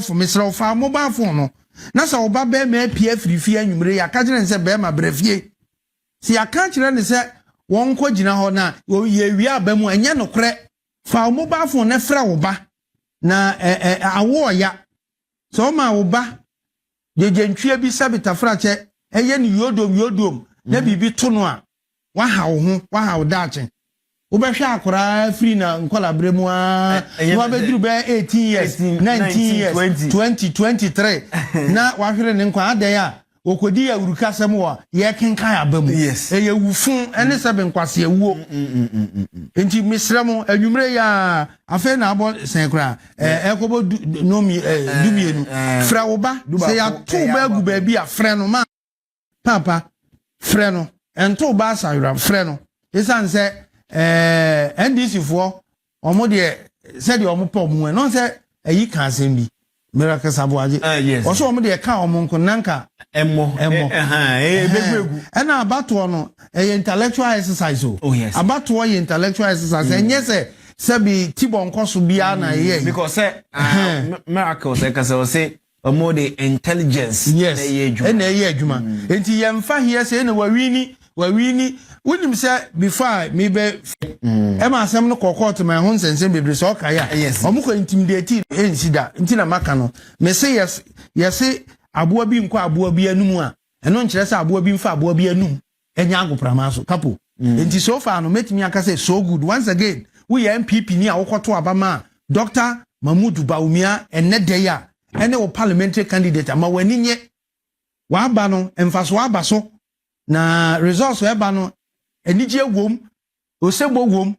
for Mr. Fa mobile phone. Na sa oba be me pie frifie anwumre ya ka kire nse be ma brafie si ya ka kire ne se won ko gina ho na ye wi aba mu enye nokre fa mobile phone na fra wo ba na awo ya so ma wo ba jejentwie bi sabita fra che eye ni yodom na bibi to no a wa ha wo daache wo be hwa akora free na nkola bremu a wo be duru be 18 years 19 years 2023 na wa hwere ne nkwa adan a okodi ya urukasem wo ye kenkan abamu eye wufun ene sebe nkwase awuo enti misremo anwumre ya afa na abo senkra ekobo nomi dubienu fra wo ba se ya to ba gu ba bi a frɛ no ma papa frɛ no ento ba asawra frɛ no esan se NDC for omo de said the omo pom we no say ayi kan asem bi miracle saboaje oso omo de ka omo nko nanka emmo begbegu na abato no intellectual exercise oh yes abato intellectual exercise enye se bi tibo nkoso bia na ye because miracle say ka say omo de intelligence na ye adwuma enti yemfa here say na wawini wonim say before me be ema asem no kokot my hon sense bebre so kaya omuko intimidate ensida ntina maka no me say yes aboa bi nko aboa bi anum a eno nkire say aboa bi mfa aboa bi anum enya agoprama so kapo enti so far no metimi aka say so good once again we NPP ni a wokoto abama Dr. Mahmoud Bawumia ennedeya ene wo parliamentary candidate ama wani nye wa aba no emfaso aba so na results we ba no enije wom osebo wom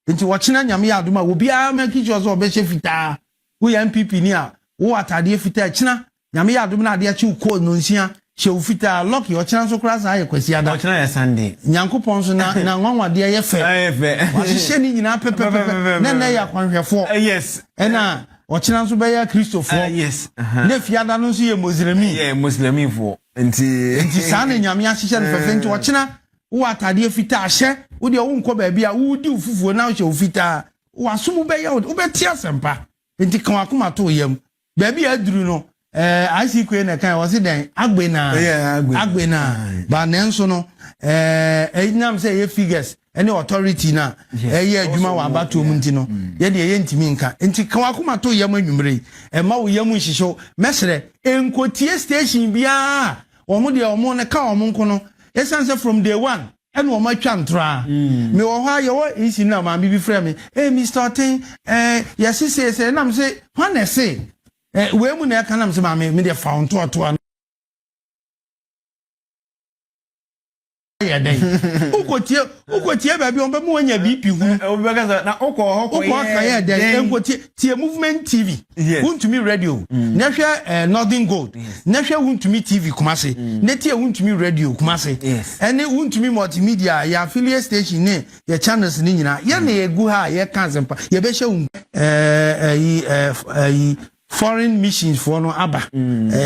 nti wochina nyame ya adoma obi a make sure so be fita wo NPP ni a wo atade fita china nyame ya adoma na ade achi uko no nsia she fita lock yo china so kra sa ye kwasi ada wo china ya Sunday nyankopon so na nwanwade ye fe wa hye ni nyina pepe na ya kwanhwefo yes ena ochina so be ya Christopher yes na fiada no so ye muslimi fo nti sa na nyame ahye no fefe nti ochina wo atade fita ahye wo de wo nko ba bia wo di ufufuo na wo hye fita wo asomu be ya wo be tia sempa nti kan akoma to yam ba bia aduru no ICQ na kan wo se den agbena ba nenso no enyam say ye figures any authority na ye adwuma wa abato mu nti no ye de ye ntimi nka nti kan akoma to yam anwumre ma wo yam nhihyo mesere enkotie station bia omo de omo ne ka omo nko no esanse from day one ene omo atwa ntra me wo ha ye wo isi na ma bi frɛ me Mr. Otin yes say na me say when say we mu na ka na me say ma me de found to ya dai ukotie ba bi on ba mu anya BP hu na okọ ka ya dai enkotie tie movement TV wuntumi radio na hwe Northern Gold na hwe wuntumi TV kumase na tie wuntumi radio kumase ene wuntumi multimedia ya affiliate station ne ya channels ni nyina ya na egu ha ya kansempa ya be hwe foreign missions for no aba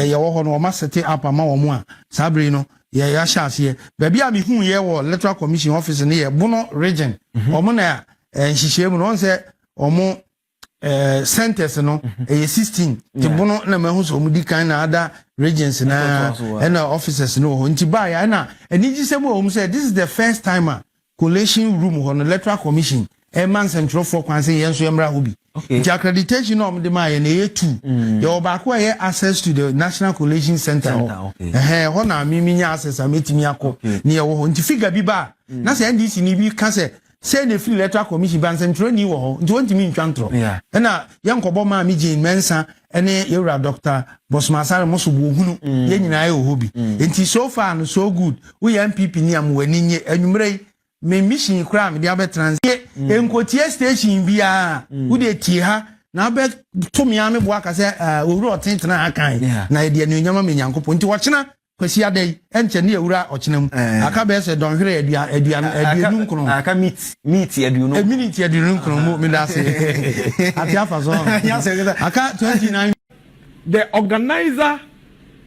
ya wo ho no ma set up ama wo mu a sabre no ya shase baby a me hu ye wo electoral commission office ne ye bono region omo na nhihye mu no se omo centers no 16 ti bono na ma hu so omo di kan na ada regions na na officers no nti ba ya na eniji se mo omo say this is the first time collation room ho no electoral commission man central for kwan say yenso yemra hobi the accreditation no de ma ye na ye 2 your back where access to the National Collation Center ho na mimi nya access ametimi akọ ne ye wo ho nti figure bi ba na say NDC ni bi ka say na free electoral commission ban central ni wo ho nti wontimi ntwantro na ye nkobo ma mi Jane Mensa ene yewra Dr. Bosmasare Mosobo hunu ye nyina ye hobi nti so far no so good we NPP ni am wani nye anwumrei me mission kra me dia be transit enkotie station bia wo de tie ha na be to me ame bo aka se owura otentena akan na de anu nyama me nyankopon nti wo chena kwasi adai enche ne ewura ochena mu aka be se don hwere aduanu nkron aka meet aduanu minute aduanu nkron mu me da se atia fa so aka 29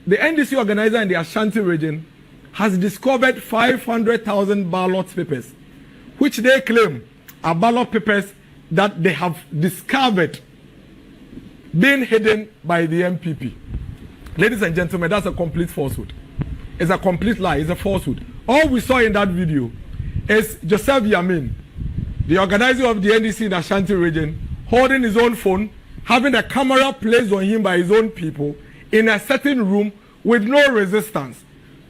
the NDC organizer in the Ashanti region has discovered 500,000 ballot papers, which they claim are ballot papers that they have discovered being hidden by the NPP. Ladies and gentlemen, that's a complete falsehood. It's a complete lie. It's a falsehood. All we saw in that video is Joseph Yamin, the organizer of the NDC in Ashanti region, holding his own phone, having a camera placed on him by his own people in a certain room with no resistance.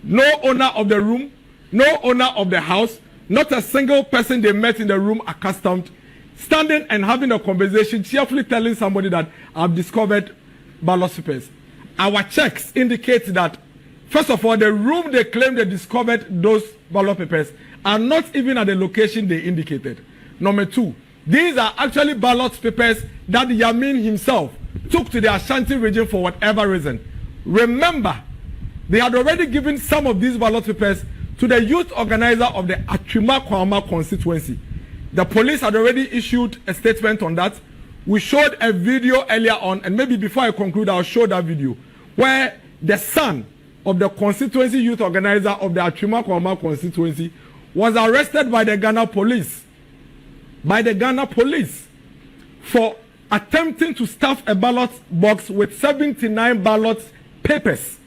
No owner of the room, no owner of the house, not a single person they met in the room accustomed, standing and having a conversation, cheerfully telling somebody that I've discovered ballot papers. Our checks indicate that, first of all, the room they claim they discovered those ballot papers are not even at the location they indicated. Number two, these are actually ballot papers that Yamin himself took to the Ashanti region for whatever reason. Remember, they had already given some of these ballot papers to the youth organizer of the Atwima Kwama constituency. The police had already issued a statement on that. We showed a video earlier on, and maybe before I conclude, I'll show that video, where the son of the constituency youth organizer of the Atwima Kwama constituency was arrested by the Ghana police. For attempting to stuff a ballot box with 79 ballot papers.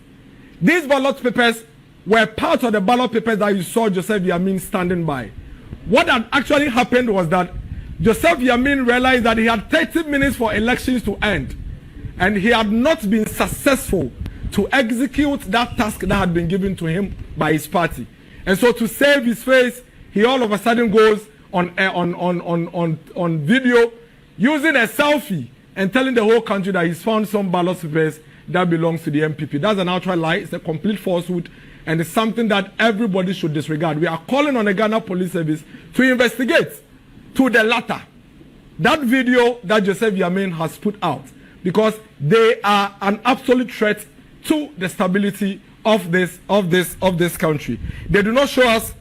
These ballot papers were part of the ballot papers that you saw Joseph Yamin standing by. What had actually happened was that Joseph Yamin realized that he had 30 minutes for elections to end, and he had not been successful to execute that task that had been given to him by his party. And so to save his face, he all of a sudden goes on video using a selfie and telling the whole country that he's found some ballot papers that belongs to the NPP. That's an outright lie. It's a complete falsehood, and it's something that everybody should disregard. We are calling on the Ghana Police Service to investigate to the latter that video that Joseph Yamin has put out, because they are an absolute threat to the stability of this country. They do not show us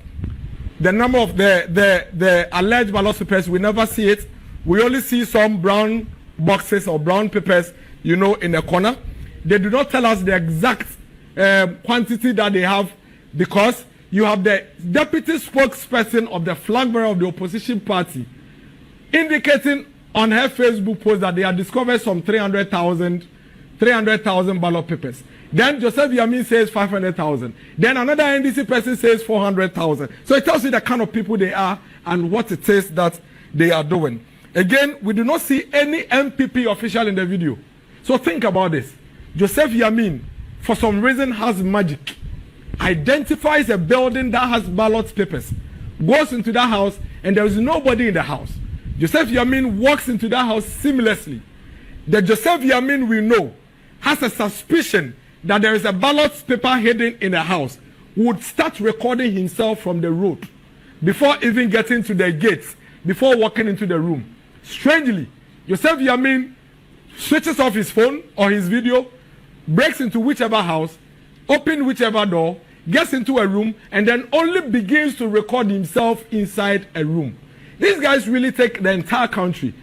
the number of the alleged ballot papers. We never see it. We only see some brown boxes or brown papers, in the corner. They do not tell us the exact quantity that they have, because you have the deputy spokesperson of the flag bearer of the opposition party indicating on her Facebook post that they have discovered some 300,000 ballot papers. Then Joseph Yamin says 500,000. Then another NDC person says 400,000. So it tells you the kind of people they are and what it is that they are doing. Again, we do not see any NPP official in the video. So think about this. Joseph Yamin, for some reason, has magic. Identifies a building that has ballot papers, goes into that house, and there is nobody in the house. Joseph Yamin walks into that house seamlessly. The Joseph Yamin we know has a suspicion that there is a ballot paper hidden in the house, would start recording himself from the road before even getting to the gates, before walking into the room. Strangely, Joseph Yamin switches off his phone or his video, breaks into whichever house, opens whichever door, gets into a room, and then only begins to record himself inside a room. These guys really take the entire country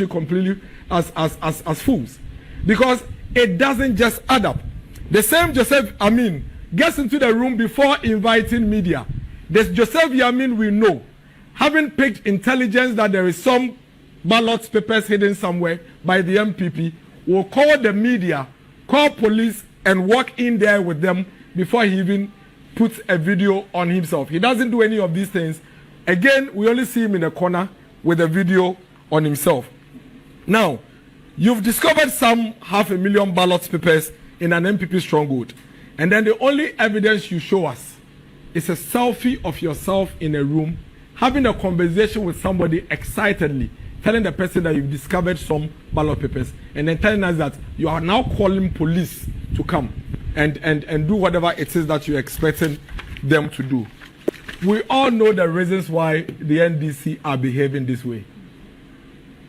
completely as fools, because it doesn't just add up. The same Joseph Yamin gets into the room before inviting media. This Joseph Yamin we know, having picked intelligence that there is some ballot papers hidden somewhere by the NPP, will call the media, call police, and walk in there with them before he even puts a video on himself. He doesn't do any of these things. Again, we only see him in the corner with a video on himself. Now, you've discovered some 500,000 ballot papers in an NPP stronghold, and then the only evidence you show us is a selfie of yourself in a room having a conversation with somebody excitedly, telling the person that you've discovered some ballot papers, and then telling us that you are now calling police to come and do whatever it is that you're expecting them to do. We all know the reasons why the NDC are behaving this way.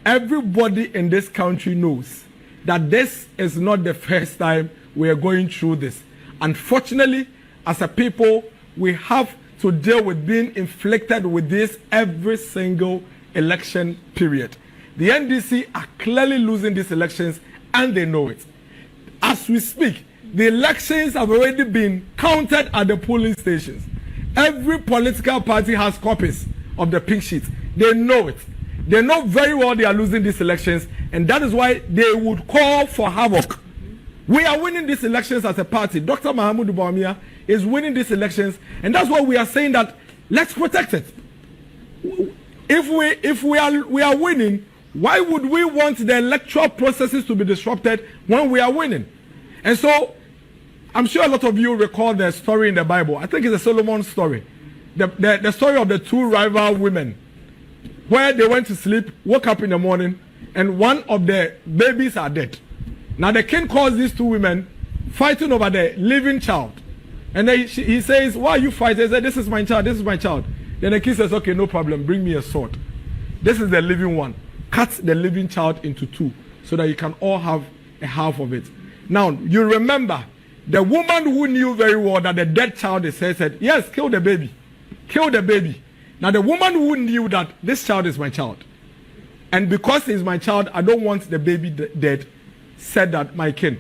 Everybody in this country knows that this is not the first time we are going through this. Unfortunately, as a people, we have to deal with being inflicted with this every single election period. The NDC are clearly losing these elections, and they know it. As we speak, the elections have already been counted at the polling stations. Every political party has copies of the pink sheets. They know it. They know very well they are losing these elections, and that is why they would call for havoc. We are winning these elections as a party. Dr. Mahamudu Bawumia is winning these elections, and that's why we are saying that let's protect it. If we are winning, why would we want the electoral processes to be disrupted when we are winning? And so, I'm sure a lot of you recall the story in the Bible. I think it's a Solomon story. The story of the two rival women, where they went to sleep, woke up in the morning, and one of the babies are dead. Now the king calls these two women fighting over the living child. And then he says, why are you fighting? He said, this is my child, this is my child. Then the king says, okay, no problem, bring me a sword. This is the living one. Cut the living child into two so that you can all have a half of it. Now, you remember, the woman who knew very well that the dead child is her said, yes, kill the baby. Kill the baby. Now, the woman who knew that this child is my child, and because he's my child, I don't want the baby dead, said that, my king,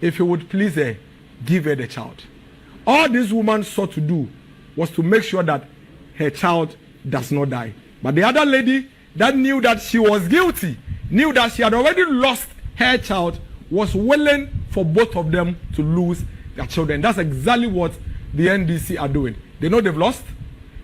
if you would please her, give her the child. All this woman sought to do was to make sure that her child does not die. But the other lady that knew that she was guilty, knew that she had already lost her child, was willing for both of them to lose their children. That's exactly what the NDC are doing. They know they've lost.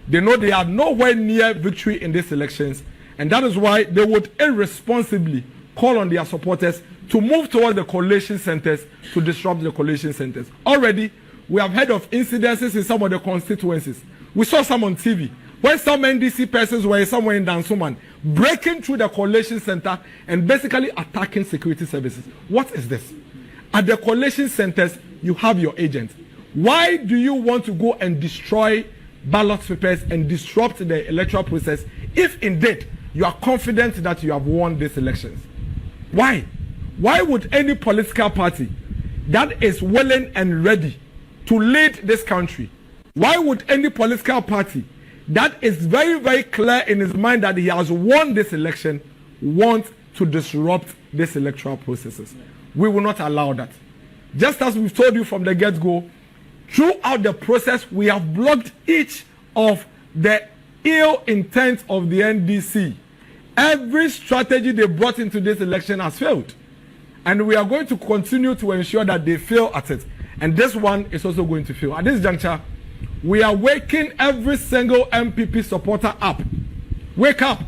They know they are nowhere near victory in these elections, and that is why they would irresponsibly call on their supporters to move towards the coalition centers to disrupt the coalition centers. Already, we have heard of incidences in some of the constituencies. We saw some on TV, where some NDC persons were somewhere in Dansoman, breaking through the coalition center and basically attacking security services. What is this? At the coalition centers, you have your agents. Why do you want to go and destroy ballot papers and disrupt the electoral process if indeed you are confident that you have won these elections? Why? Why would any political party that is willing and ready to lead this country, why would any political party that is very, very clear in his mind that he has won this election want to disrupt these electoral processes? We will not allow that. Just as we've told you from the get-go, throughout the process, we have blocked each of the ill intent of the NDC. Every strategy they brought into this election has failed. And we are going to continue to ensure that they fail at it. And this one is also going to fail. At this juncture, we are waking every single NPP supporter up. Wake up.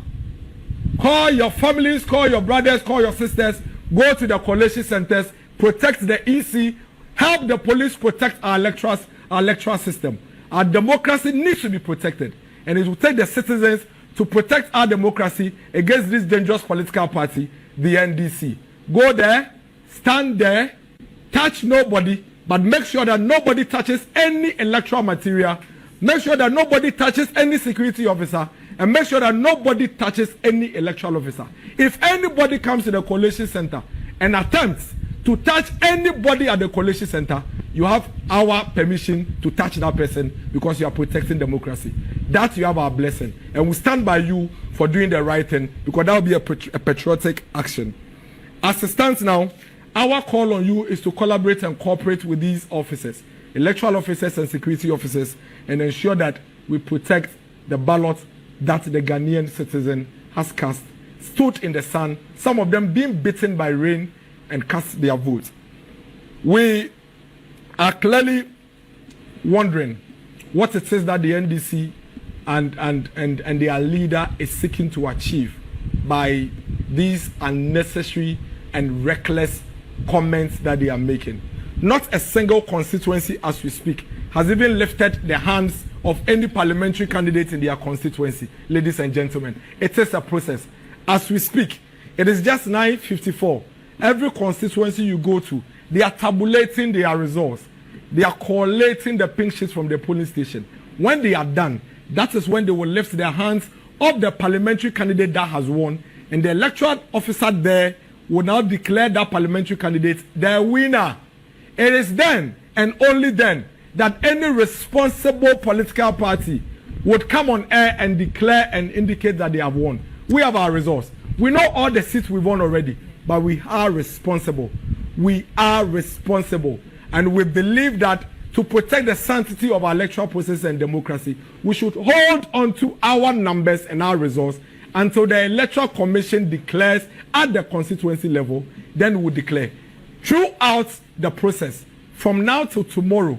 Call your families, call your brothers, call your sisters. Go to the coalition centers. Protect the EC. Help the police protect our electoral system. Our democracy needs to be protected. And it will take the citizens to protect our democracy against this dangerous political party, the NDC. Go there, stand there, touch nobody, but make sure that nobody touches any electoral material. Make sure that nobody touches any security officer, and make sure that nobody touches any electoral officer. If anybody comes to the coalition center and attempts to touch anybody at the coalition center, you have our permission to touch that person because you are protecting democracy. That you have our blessing. And we stand by you for doing the right thing because that will be a patriotic action. As it stands now, our call on you is to collaborate and cooperate with these officers, electoral officers and security officers, and ensure that we protect the ballot that the Ghanaian citizen has cast, stood in the sun, some of them being beaten by rain, and cast their vote. We are clearly wondering what it is that the NDC and their leader is seeking to achieve by these unnecessary and reckless comments that they are making. Not a single constituency as we speak has even lifted the hands of any parliamentary candidate in their constituency, ladies and gentlemen. It is a process. As we speak, it is just 9:54. Every constituency you go to, they are tabulating their results. They are collating the pink sheets from the polling station. When they are done, that is when they will lift their hands of the parliamentary candidate that has won, and the electoral officer there will now declare that parliamentary candidate the winner. It is then and only then that any responsible political party would come on air and declare and indicate that they have won. We have our results. We know all the seats we've won already, but we are responsible. We are responsible. And we believe that to protect the sanctity of our electoral process and democracy, we should hold on to our numbers and our results until the Electoral Commission declares at the constituency level, then we will declare. Throughout the process, from now till tomorrow,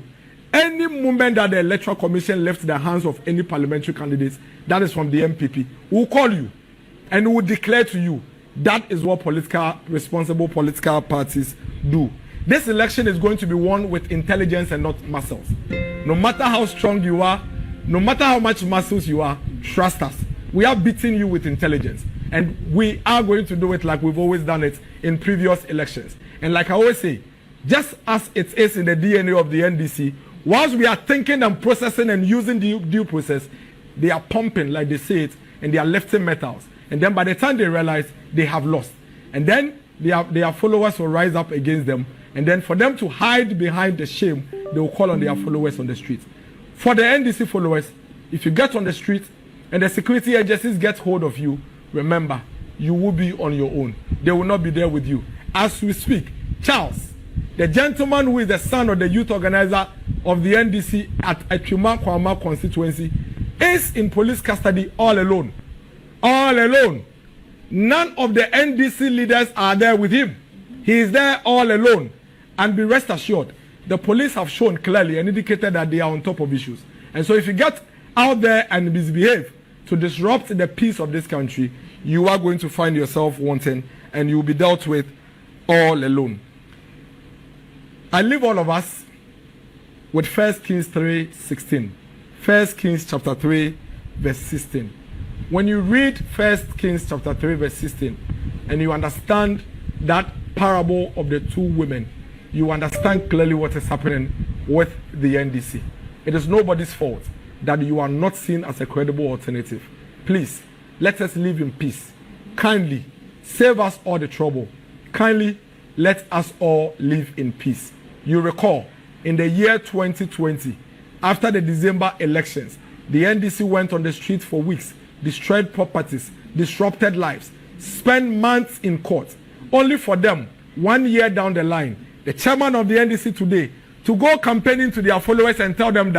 any moment that the Electoral Commission left the hands of any parliamentary candidates, that is from the NPP, we'll call you and we'll declare to you. That is what responsible political parties do. This election is going to be won with intelligence and not muscles. No matter how strong you are, no matter how much muscles you are, trust us. We are beating you with intelligence. And we are going to do it like we've always done it in previous elections. And like I always say, just as it is in the DNA of the NDC, whilst we are thinking and processing and using the due process, they are pumping, like they say it, and they are lifting metals. And then by the time they realize, they have lost. And then their followers will rise up against them. And then for them to hide behind the shame, they will call on their followers on the street. For the NDC followers, if you get on the street and the security agencies get hold of you, remember, you will be on your own. They will not be there with you. As we speak, Charles, the gentleman who is the son of the youth organizer of the NDC at Atwima Kwama constituency, is in police custody all alone. All alone. None of the NDC leaders are there with him. He is there all alone. And be rest assured, the police have shown clearly and indicated that they are on top of issues. And so if you get out there and misbehave to disrupt the peace of this country, you are going to find yourself wanting and you will be dealt with all alone. I leave all of us with 1 Kings 3:16. 1 Kings chapter 3, verse 16. When you read 1 Kings chapter 3, verse 16, and you understand that parable of the two women, you understand clearly what is happening with the NDC. It is nobody's fault that you are not seen as a credible alternative. Please, let us live in peace. Kindly, save us all the trouble. Kindly, let us all live in peace. You recall, in the year 2020, after the December elections, the NDC went on the street for weeks, destroyed properties, disrupted lives, spent months in court, only for them, 1 year down the line, the chairman of the NDC today, to go campaigning to their followers and tell them that